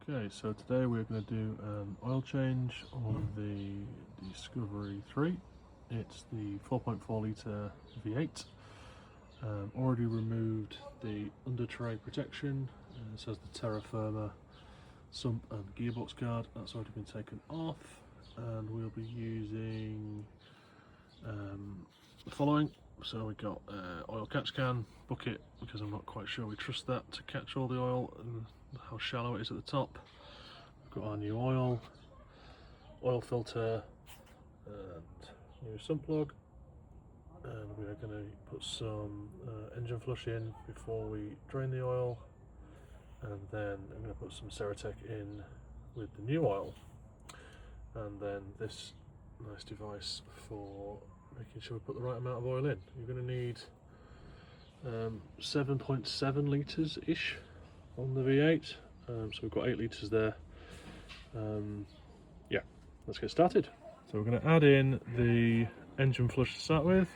Okay, so today we're going to do an oil change on the Discovery 3. It's the 4.4 litre V8. Already removed the under tray protection. It says the Terra Firma sump and gearbox guard. That's already been taken off, and we'll be using the following. So we got oil catch can, bucket, because I'm not quite sure we trust that to catch all the oil and how shallow it is at the top. We've got our new oil filter and new sump plug, and we're going to put some engine flush in before we drain the oil, and then I'm going to put some Ceratec in with the new oil, and then this nice device for making sure we put the right amount of oil in. You're going to need 7.7 litres ish on the V8, so we've got 8 litres there. Yeah, let's get started. So we're going to add in the engine flush to start with.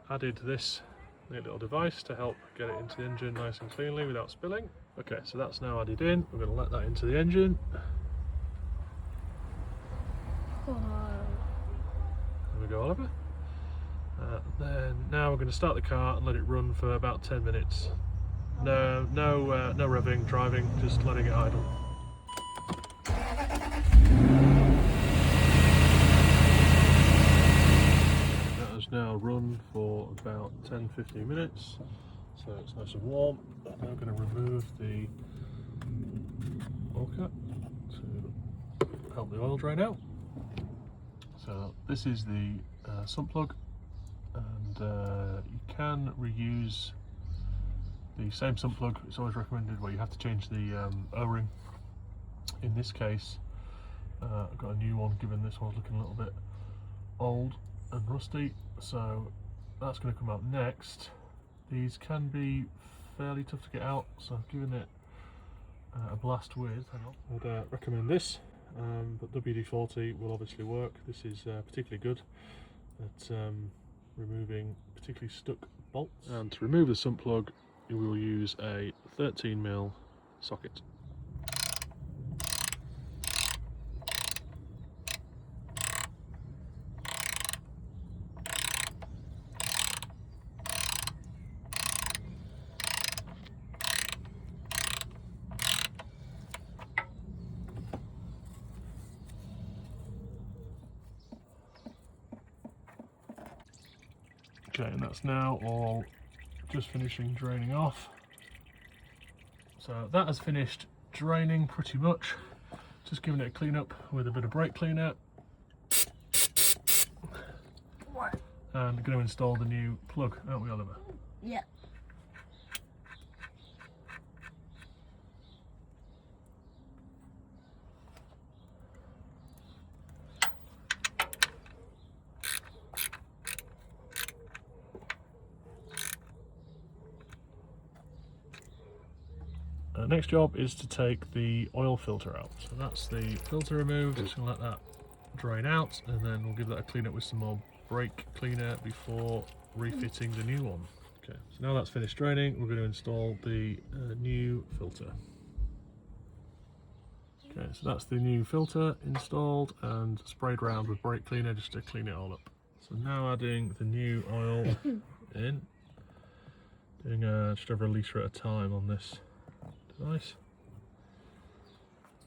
Added this neat little device to help get it into the engine nice and cleanly without spilling. Okay, so that's now added in. We're going to let that into the engine. There we go, Oliver. Then now we're going to start the car and let it run for about 10 minutes. No revving, driving, just letting it idle. That has now run for about 10-15 minutes, so it's nice and warm. I'm now going to remove the oil cap to help the oil drain out. So this is the sump plug, and you can reuse the same sump plug. It's always recommended where you have to change the O-ring. In this case, I've got a new one, given this one's looking a little bit old and rusty, so that's going to come out next. These can be fairly tough to get out, so I've given it a blast with. Hang on. I'd recommend this, but WD-40 will obviously work. This is particularly good at removing particularly stuck bolts. And to remove the sump plug, we will use a 13mm socket. Okay, and that's now all just finishing draining off. So that has finished draining pretty much. Just giving it a clean up with a bit of brake cleaner. And going to install the new plug, aren't we, Oliver? Yeah. Next job is to take the oil filter out. So that's the filter removed. Just going to let that drain out, and then we'll give that a clean up with some more brake cleaner before refitting the new one. Okay, so now that's finished draining, we're going to install the new filter. Okay, so that's the new filter installed and sprayed around with brake cleaner just to clean it all up. So now adding the new oil in, doing just over a litre at a time on this device.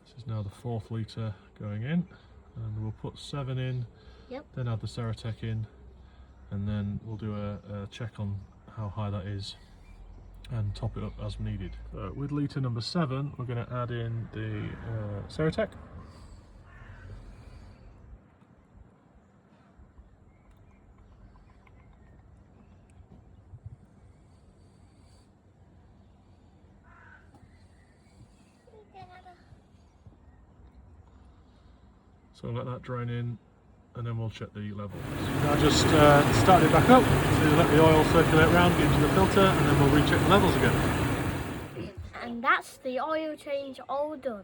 This is now the 4th litre going in, and we'll put 7 in, then add the Ceratec in, and then we'll do a check on how high that is and top it up as needed. So with litre number 7, we're going to add in the Ceratec. So let that drain in, and then we'll check the level. Now just start it back up, so let the oil circulate around, get into the filter, and then we'll recheck the levels again. And that's the oil change all done.